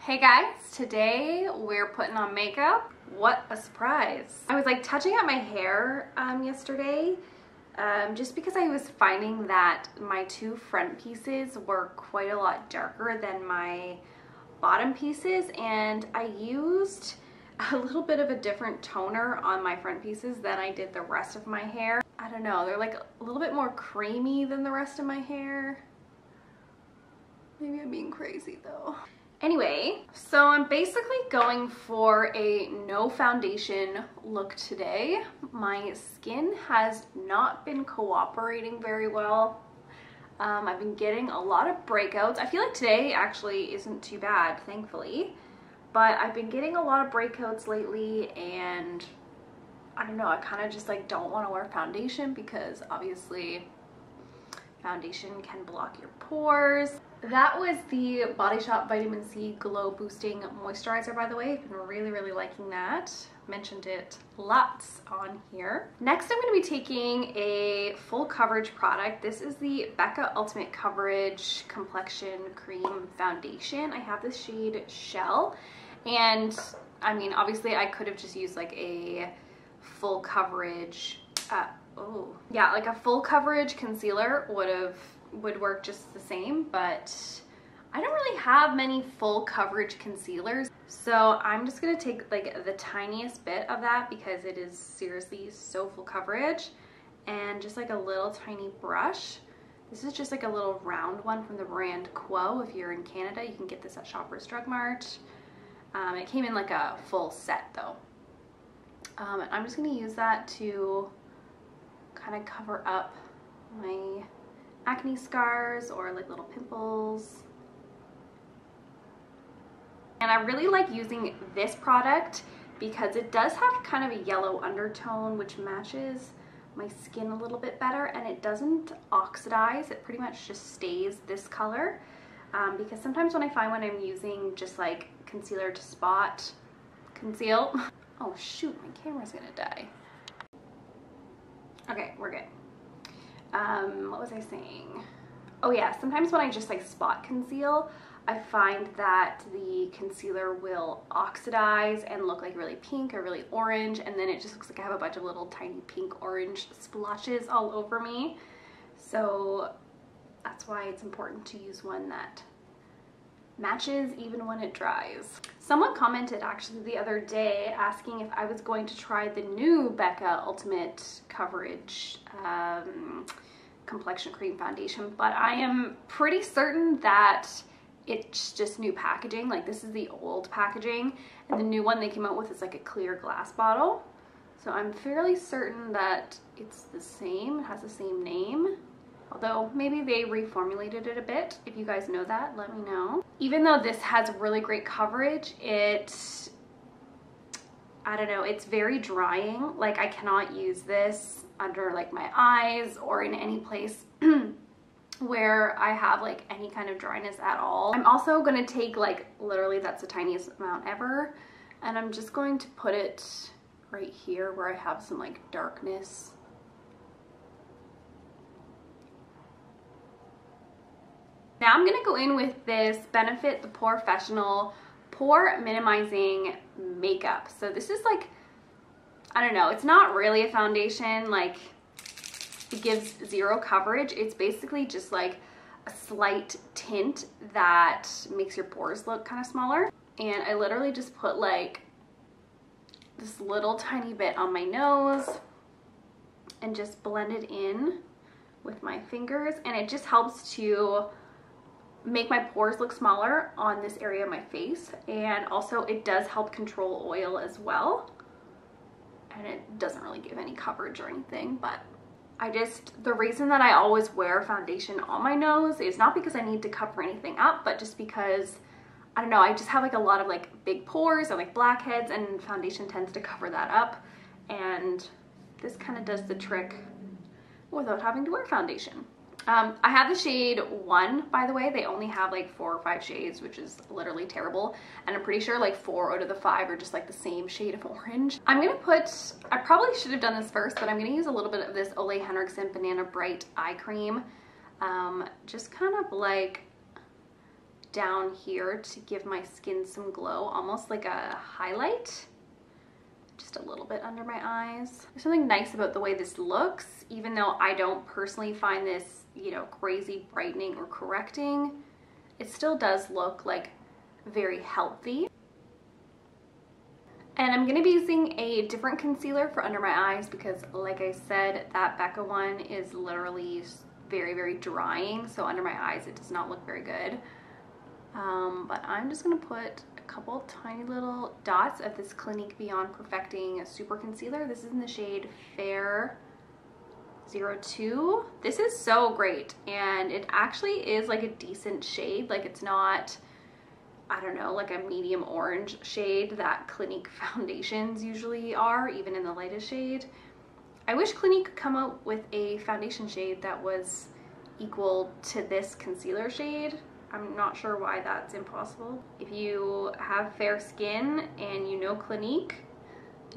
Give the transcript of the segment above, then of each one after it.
Hey guys, today we're putting on makeup. What a surprise. I was like touching up my hair yesterday just because I was finding that my two front pieces were quite a lot darker than my bottom pieces, and I used a little bit of a different toner on my front pieces than I did the rest of my hair. I don't know, they're like a little bit more creamy than the rest of my hair. Maybe I'm being crazy though. Anyway, so I'm basically going for a no foundation look today. My skin has not been cooperating very well. I've been getting a lot of breakouts. I feel like today actually isn't too bad, thankfully. But I've been getting a lot of breakouts lately, and I don't know, I kind of just like don't want to wear foundation because obviously foundation can block your pores. That was the Body Shop Vitamin C Glow Boosting Moisturizer, by the way. I've been really liking that. Mentioned it lots on here. Next, I'm going to be taking a full coverage product. This is the Becca Ultimate Coverage Complexion Cream Foundation. I have this shade Shell, and I mean, obviously I could have just used like a full coverage, like a full coverage concealer would work just the same, but I don't really have many full coverage concealers, so I'm just gonna take like the tiniest bit of that because it is seriously so full coverage, and just like a little tiny brush. This is just like a little round one from the brand Quo. If you're in Canada, you can get this at Shoppers Drug Mart. It came in like a full set though. And I'm just gonna use that to kind of cover up my acne scars or like little pimples. And I really like using this product because it does have kind of a yellow undertone which matches my skin a little bit better, and it doesn't oxidize. It pretty much just stays this color, because sometimes when I find when I'm using just like concealer to spot conceal, oh shoot, my camera's gonna die. Okay, we're good. What was I saying? Oh yeah, sometimes when I just like spot conceal, I find that the concealer will oxidize and look like really pink or really orange, and then it just looks like I have a bunch of little tiny pink orange splotches all over me. So that's why it's important to use one that matches even when it dries. Someone commented actually the other day asking if I was going to try the new Becca Ultimate Coverage Complexion Cream Foundation, but I am pretty certain that it's just new packaging. Like, this is the old packaging, and the new one they came out with is like a clear glass bottle. So I'm fairly certain that it's the same, it has the same name. Although maybe they reformulated it a bit. If you guys know that, let me know. Even though this has really great coverage, I don't know, it's very drying. Like, I cannot use this under like my eyes or in any place where I have like any kind of dryness at all. I'm also gonna take like, literally that's the tiniest amount ever, and I'm just going to put it right here where I have some like darkness. Now I'm gonna go in with this Benefit the Porefessional Pore Minimizing Makeup. So this is like, I don't know, it's not really a foundation. Like, it gives zero coverage. It's basically just like a slight tint that makes your pores look kind of smaller. And I literally just put like this little tiny bit on my nose and just blend it in with my fingers, and it just helps to make my pores look smaller on this area of my face, and also it does help control oil as well, and it doesn't really give any coverage or anything. But the reason that I always wear foundation on my nose is not because I need to cover anything up, but just because, I don't know, I just have like a lot of like big pores or like blackheads, and foundation tends to cover that up, and this kind of does the trick without having to wear foundation. I have the shade 1, by the way. They only have like 4 or 5 shades, which is literally terrible. And I'm pretty sure like 4 out of the 5 are just like the same shade of orange. I'm gonna put, I probably should have done this first, but I'm gonna use a little bit of this Ole Henriksen Banana Bright Eye Cream. Just kind of like down here to give my skin some glow, almost like a highlight. Just a little bit under my eyes. There's something nice about the way this looks, even though I don't personally find this, you know, crazy brightening or correcting. It still does look like very healthy. And I'm gonna be using a different concealer for under my eyes because, like I said, that Becca one is literally very, very drying. So under my eyes, it does not look very good. But I'm just gonna put a couple tiny little dots of this Clinique Beyond Perfecting Super Concealer. This is in the shade Fair 02. This is so great, and it actually is like a decent shade. Like, it's not, I don't know, like a medium orange shade that Clinique foundations usually are, even in the lightest shade. I wish Clinique could come out with a foundation shade that was equal to this concealer shade. I'm not sure why that's impossible. If you have fair skin and you know Clinique,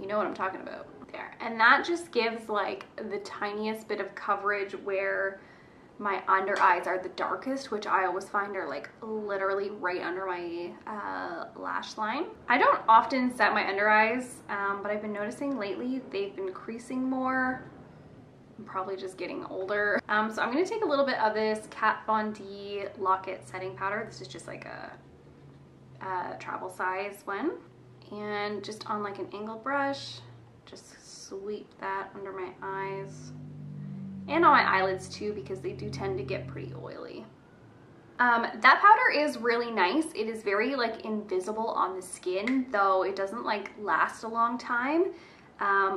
you know what I'm talking about. There. And that just gives like the tiniest bit of coverage where my under eyes are the darkest, which I always find are like literally right under my lash line. I don't often set my under eyes, but I've been noticing lately they've been creasing more. I'm probably just getting older. So I'm gonna take a little bit of this Kat Von D Lock-It setting powder. This is just like a travel size one. And just on like an angled brush, just sweep that under my eyes. And on my eyelids too, because they do tend to get pretty oily. That powder is really nice. It is very like invisible on the skin, though it doesn't like last a long time.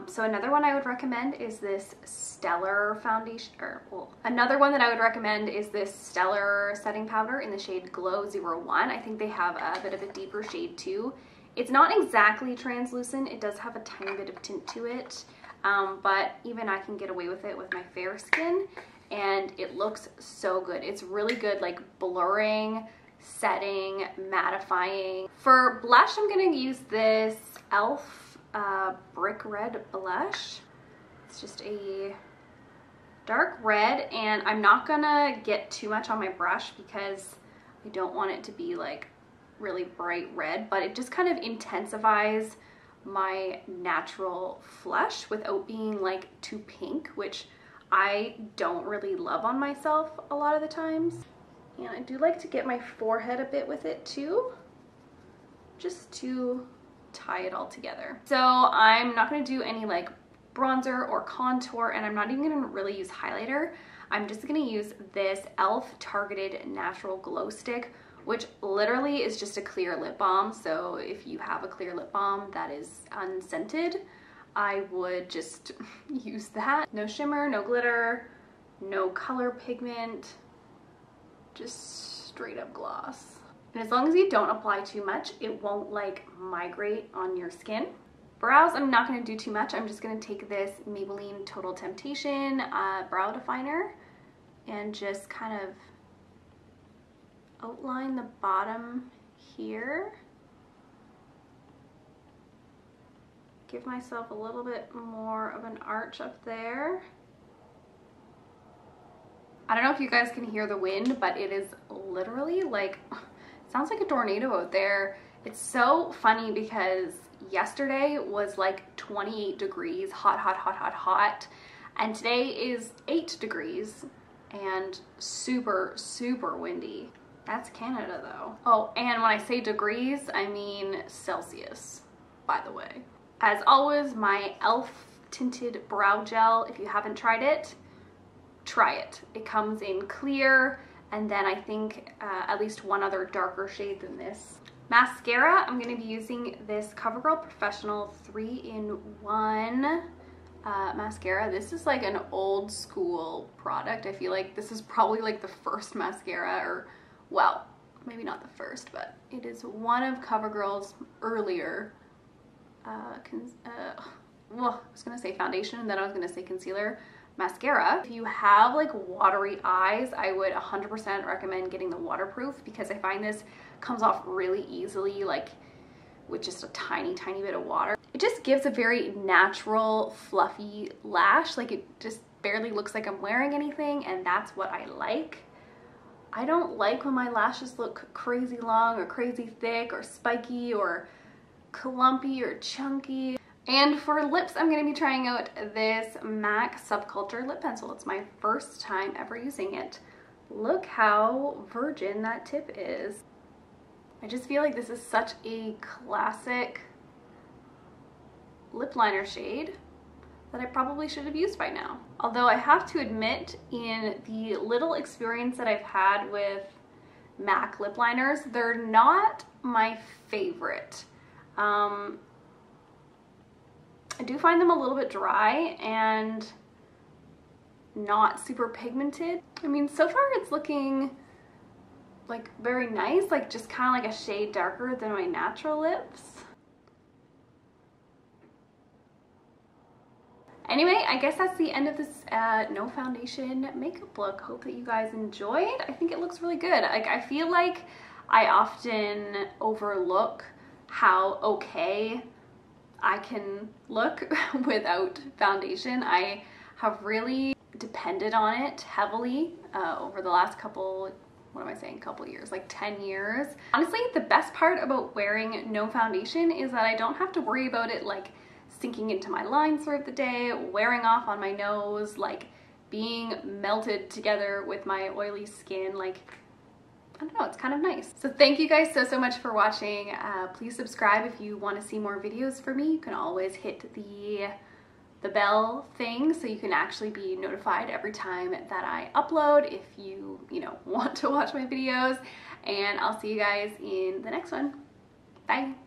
So another one I would recommend is this Stellar foundation, or well, another one that I would recommend is this Stellar setting powder in the shade Glow 01. I think they have a bit of a deeper shade too. It's not exactly translucent. It does have a tiny bit of tint to it. But even I can get away with it with my fair skin, and it looks so good. It's really good, like blurring, setting, mattifying. For blush, I'm gonna use this e.l.f. Brick Red blush. It's just a dark red, and I'm not gonna get too much on my brush because I don't want it to be like really bright red, but it just kind of intensifies my natural flush without being like too pink, which I don't really love on myself a lot of the times. And I do like to get my forehead a bit with it too, just to tie it all together. So I'm not going to do any like bronzer or contour, and I'm not even going to really use highlighter. I'm just going to use this e.l.f. Targeted Natural Glow Stick, which literally is just a clear lip balm. So if you have a clear lip balm that is unscented, I would just use that. No shimmer, no glitter, no color pigment, just straight up gloss. And as long as you don't apply too much, it won't like migrate on your skin. Brows, I'm not gonna do too much. I'm just gonna take this Maybelline Total Temptation brow definer and just kind of outline the bottom here. Give myself a little bit more of an arch up there. I don't know if you guys can hear the wind, but it is literally like, sounds like a tornado out there. It's so funny because yesterday was like 28 degrees, hot, hot, hot, hot, hot. And today is 8 degrees and super, super windy. That's Canada though. Oh, and when I say degrees, I mean Celsius, by the way. As always, my e.l.f. tinted brow gel. If you haven't tried it, try it. It comes in clear, and then I think at least one other darker shade than this. Mascara, I'm going to be using this CoverGirl Professional 3-in-1 mascara. This is like an old school product. I feel like this is probably like the first mascara, or well, maybe not the first, but it is one of CoverGirl's earlier well, I was gonna say foundation and then I was gonna say concealer mascara. If you have like watery eyes, I would 100% recommend getting the waterproof, because I find this comes off really easily, like with just a tiny, tiny bit of water. It just gives a very natural, fluffy lash. Like it just barely looks like I'm wearing anything, and that's what I like. I don't like when my lashes look crazy long or crazy thick or spiky or clumpy or chunky. And for lips, I'm going to be trying out this MAC Subculture lip pencil. It's my first time ever using it. Look how virgin that tip is. I just feel like this is such a classic lip liner shade that I probably should have used by now. Although I have to admit, in the little experience that I've had with MAC lip liners, they're not my favorite. I do find them a little bit dry and not super pigmented. I mean, so far it's looking like very nice, like just kind of like a shade darker than my natural lips. Anyway, I guess that's the end of this no foundation makeup look. Hope that you guys enjoyed. I think it looks really good. Like, I feel like I often overlook how okay I can look without foundation. I have really depended on it heavily over the last couple years, like 10 years. Honestly, the best part about wearing no foundation is that I don't have to worry about it like sinking into my lines throughout the day, wearing off on my nose, like being melted together with my oily skin. Like, I don't know, it's kind of nice. So thank you guys so much for watching. Please subscribe if you want to see more videos from me. You can always hit the bell thing so you can actually be notified every time that I upload if you want to watch my videos. And I'll see you guys in the next one. Bye.